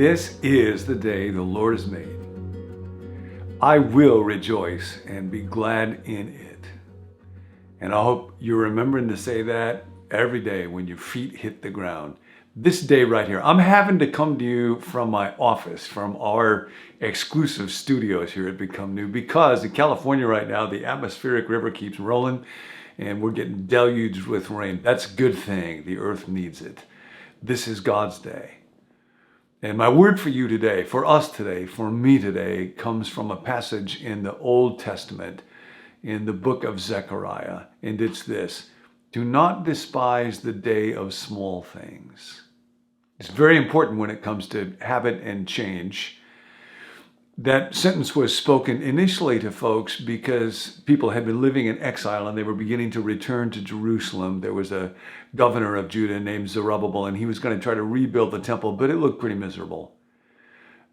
This is the day the Lord has made. I will rejoice and be glad in it. And I hope you're remembering to say that every day when your feet hit the ground. This day right here, I'm having to come to you from my office, from our exclusive studios here at Become New, because in California right now, the atmospheric river keeps rolling and we're getting deluged with rain. That's a good thing. The earth needs it. This is God's day. And my word for you today, for us today, for me today, comes from a passage in the Old Testament, in the book of Zechariah. And it's this: do not despise the day of small things. It's very important when it comes to habit and change. That sentence was spoken initially to folks because people had been living in exile and they were beginning to return to Jerusalem. There was a governor of Judah named Zerubbabel, and he was going to try to rebuild the temple, but it looked pretty miserable.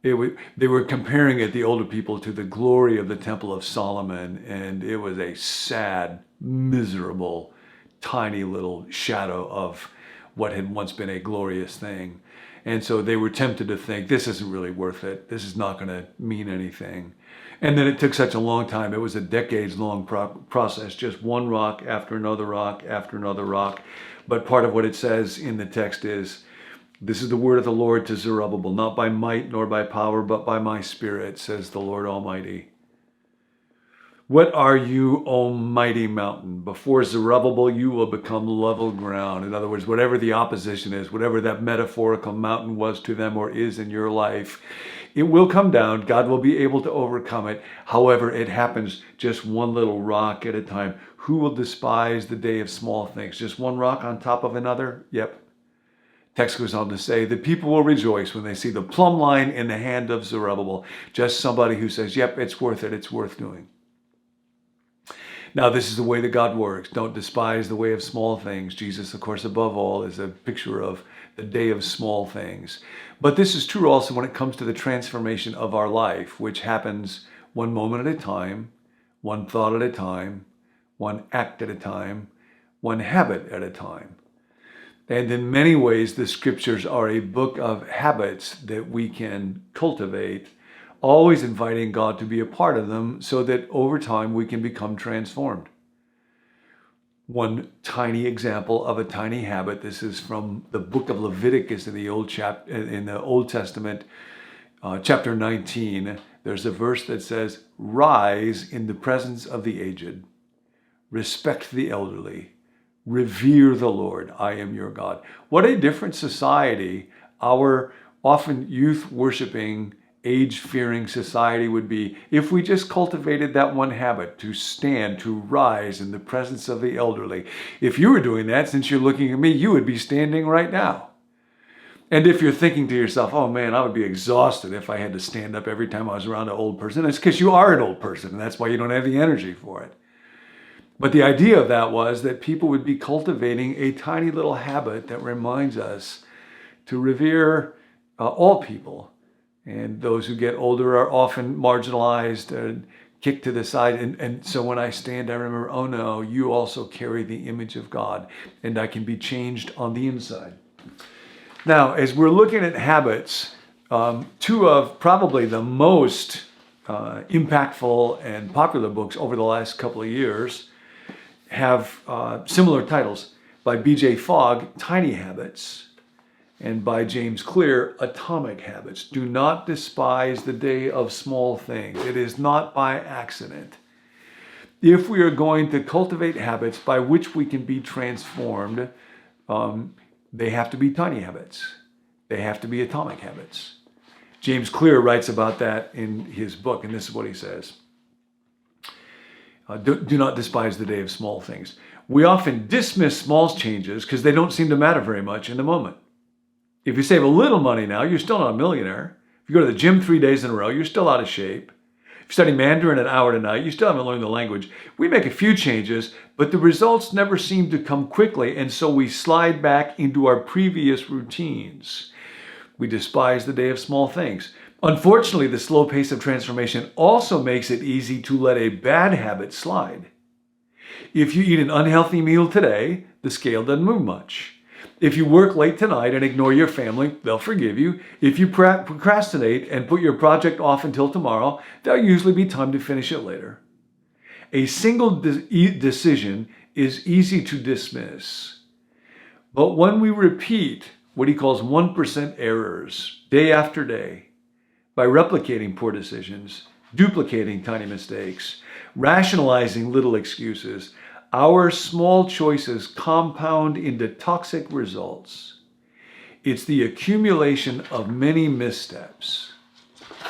They were comparing it, the older people, to the glory of the Temple of Solomon, and it was a sad, miserable, tiny little shadow of what had once been a glorious thing. And so they were tempted to think, this isn't really worth it. This is not going to mean anything. And then it took such a long time. It was a decades-long process, just one rock after another rock after another rock. But part of what it says in the text is, this is the word of the Lord to Zerubbabel, not by might nor by power, but by my Spirit, says the Lord Almighty. What are you, O mighty mountain? Before Zerubbabel, you will become level ground. In other words, whatever the opposition is, whatever that metaphorical mountain was to them or is in your life, it will come down. God will be able to overcome it. However, it happens just one little rock at a time. Who will despise the day of small things? Just one rock on top of another? Yep. Text goes on to say, the people will rejoice when they see the plumb line in the hand of Zerubbabel. Just somebody who says, yep, it's worth it. It's worth doing. Now, this is the way that God works. Don't despise the way of small things. Jesus, of course, above all, is a picture of the day of small things. But this is true also when it comes to the transformation of our life, which happens one moment at a time, one thought at a time, one act at a time, one habit at a time. And in many ways, the scriptures are a book of habits that we can cultivate, always inviting God to be a part of them so that over time we can become transformed. One tiny example of a tiny habit, this is from the book of Leviticus in the Old Testament, chapter 19. There's a verse that says, rise in the presence of the aged, respect the elderly, revere the Lord, I am your God. What a different society our often youth-worshiping, age-fearing society would be if we just cultivated that one habit, to stand, to rise in the presence of the elderly. If you were doing that, since you're looking at me, you would be standing right now. And if you're thinking to yourself, oh man, I would be exhausted if I had to stand up every time I was around an old person, it's because you are an old person, and that's why you don't have the energy for it. But the idea of that was that people would be cultivating a tiny little habit that reminds us to revere all people. And those who get older are often marginalized and kicked to the side. And so when I stand, I remember, oh no, you also carry the image of God, and I can be changed on the inside. Now, as we're looking at habits, two of probably the most impactful and popular books over the last couple of years have similar titles. By B.J. Fogg, Tiny Habits, and by James Clear, Atomic Habits. Do not despise the day of small things. It is not by accident. If we are going to cultivate habits by which we can be transformed, they have to be tiny habits. They have to be atomic habits. James Clear writes about that in his book, and this is what he says. Do not despise the day of small things. We often dismiss small changes because they don't seem to matter very much in the moment. If you save a little money now, you're still not a millionaire. If you go to the gym 3 days in a row, you're still out of shape. If you study Mandarin an hour tonight, you still haven't learned the language. We make a few changes, but the results never seem to come quickly, and so we slide back into our previous routines. We despise the day of small things. Unfortunately, the slow pace of transformation also makes it easy to let a bad habit slide. If you eat an unhealthy meal today, the scale doesn't move much. If you work late tonight and ignore your family, they'll forgive you. If you procrastinate and put your project off until tomorrow, there'll usually be time to finish it later. A single decision is easy to dismiss. But when we repeat what he calls 1% errors day after day, by replicating poor decisions, duplicating tiny mistakes, rationalizing little excuses, our small choices compound into toxic results. It's the accumulation of many missteps.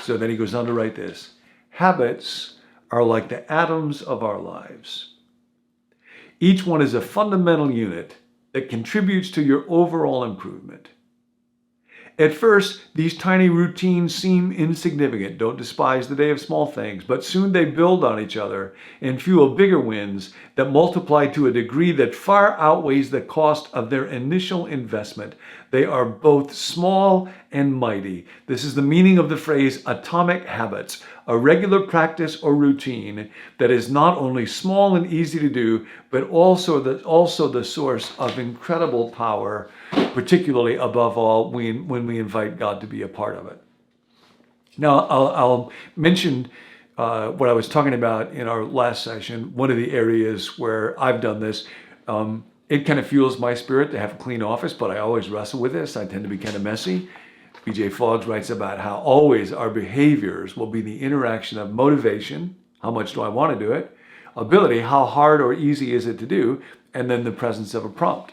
So then he goes on to write this: habits are like the atoms of our lives. Each one is a fundamental unit that contributes to your overall improvement. At first, these tiny routines seem insignificant. Don't despise the day of small things, but soon they build on each other and fuel bigger wins that multiply to a degree that far outweighs the cost of their initial investment. They are both small and mighty. This is the meaning of the phrase atomic habits, a regular practice or routine that is not only small and easy to do, but also the source of incredible power, particularly above all when we invite God to be a part of it. Now, I'll mention what I was talking about in our last session. One of the areas where I've done this, it kind of fuels my spirit to have a clean office, but I always wrestle with this. I tend to be kind of messy. B.J. Foggs writes about how always our behaviors will be the interaction of motivation, how much do I want to do it, ability, how hard or easy is it to do, and then the presence of a prompt.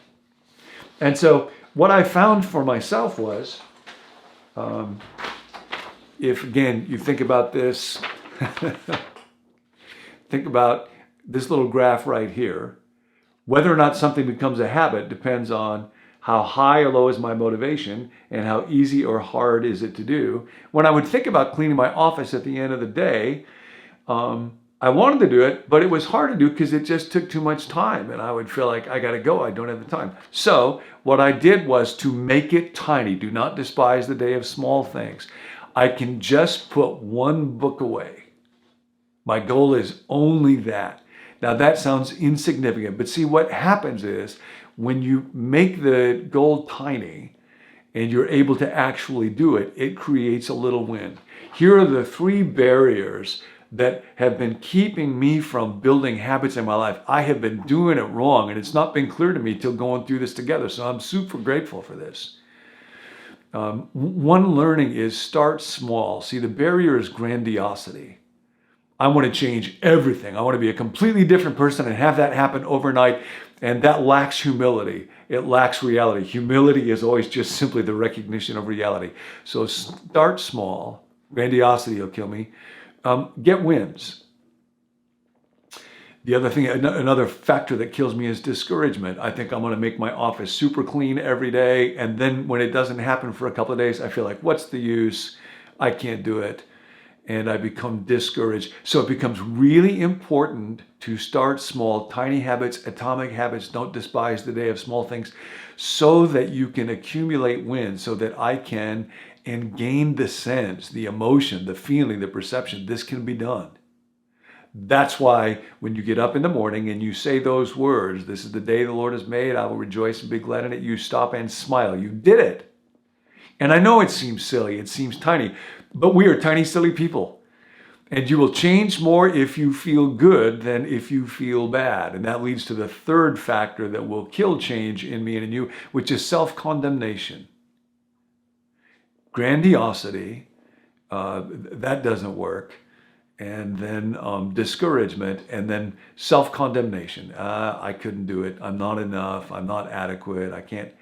And so what I found for myself was, if again, you think about this, think about this little graph right here. Whether or not something becomes a habit depends on how high or low is my motivation and how easy or hard is it to do. When I would think about cleaning my office at the end of the day, I wanted to do it, but it was hard to do because it just took too much time and I would feel like I gotta go, I don't have the time. So what I did was to make it tiny. Do not despise the day of small things. I can just put one book away. My goal is only that. Now that sounds insignificant, but see what happens is when you make the goal tiny and you're able to actually do it, it creates a little win. Here are the 3 barriers that have been keeping me from building habits in my life. I have been doing it wrong and it's not been clear to me till going through this together. So I'm super grateful for this. One learning is start small. See, the barrier is grandiosity. I want to change everything. I want to be a completely different person and have that happen overnight. And that lacks humility. It lacks reality. Humility is always just simply the recognition of reality. So start small. Grandiosity will kill me. Get wins. The other thing, another factor that kills me is discouragement. I think I'm going to make my office super clean every day. And then when it doesn't happen for a couple of days, I feel like, what's the use? I can't do it. And I become discouraged. So it becomes really important to start small, tiny habits, atomic habits. Don't despise the day of small things, so that you can accumulate wins, so that I can and gain the sense, the emotion, the feeling, the perception, this can be done. That's why when you get up in the morning and you say those words, this is the day the Lord has made, I will rejoice and be glad in it, you stop and smile. You did it. And I know it seems silly, it seems tiny, but we are tiny, silly people. And you will change more if you feel good than if you feel bad. And that leads to the third factor that will kill change in me and in you, which is self-condemnation. Grandiosity, that doesn't work. And then discouragement, and then self-condemnation. I couldn't do it. I'm not enough. I'm not adequate. I can't.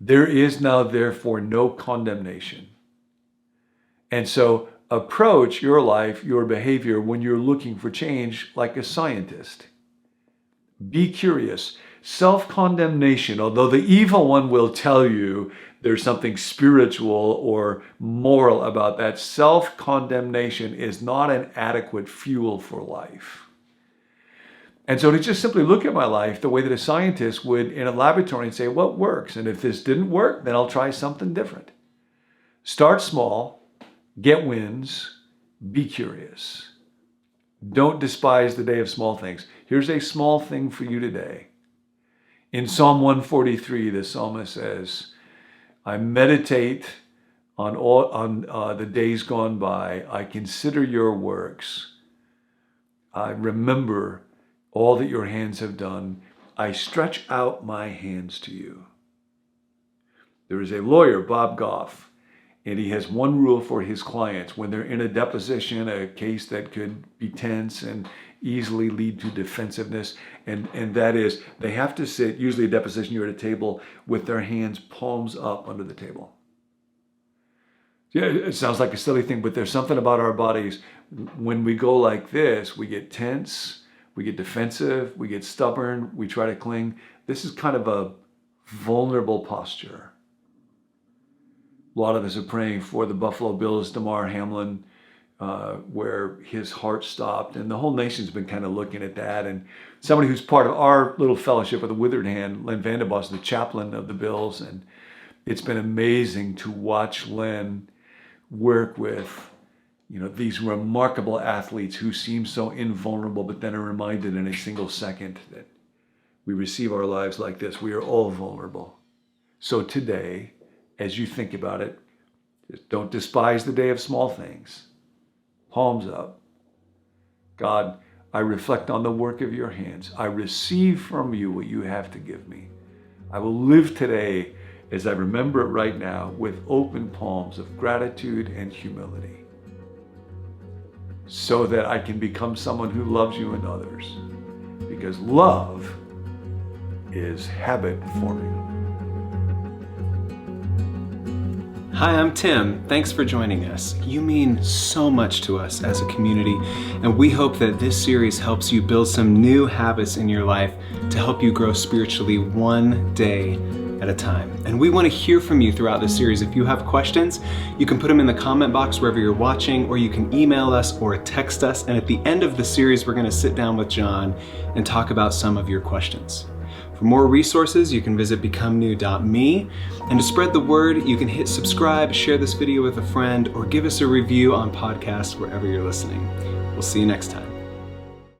There is now, therefore, no condemnation. And so approach your life, your behavior, when you're looking for change like a scientist. Be curious. Self-condemnation, although the evil one will tell you there's something spiritual or moral about that, self-condemnation is not an adequate fuel for life. And so to just simply look at my life the way that a scientist would in a laboratory and say, what works? And if this didn't work, then I'll try something different. Start small, get wins, be curious. Don't despise the day of small things. Here's a small thing for you today. In Psalm 143, the psalmist says, I meditate on the days gone by. I consider your works. I remember all that your hands have done. I stretch out my hands to you. There is a lawyer, Bob Goff, and he has one rule for his clients when they're in a deposition, a case that could be tense and easily lead to defensiveness, and that is they have to sit, usually a deposition, you're at a table with their hands palms up under the table. Yeah, it sounds like a silly thing, but there's something about our bodies. When we go like this, we get tense, we get defensive, we get stubborn, we try to cling. This is kind of a vulnerable posture. A lot of us are praying for the Buffalo Bills, Damar Hamlin, where his heart stopped. And the whole nation's been kind of looking at that. And somebody who's part of our little fellowship with the Withered Hand, Len Vandenbos, the chaplain of the Bills. And it's been amazing to watch Len work with, these remarkable athletes who seem so invulnerable, but then are reminded in a single second that we receive our lives like this. We are all vulnerable. So today, as you think about it, just don't despise the day of small things. Palms up. God, I reflect on the work of your hands. I receive from you what you have to give me. I will live today as I remember it right now with open palms of gratitude and humility so that I can become someone who loves you and others, because love is habit forming. Hi, I'm Tim. Thanks for joining us. You mean so much to us as a community, and we hope that this series helps you build some new habits in your life to help you grow spiritually one day at a time. And we want to hear from you throughout this series. If you have questions, you can put them in the comment box wherever you're watching, or you can email us or text us. And at the end of the series, we're going to sit down with John and talk about some of your questions. For more resources, you can visit becomenew.me. And to spread the word, you can hit subscribe, share this video with a friend, or give us a review on podcasts wherever you're listening. We'll see you next time.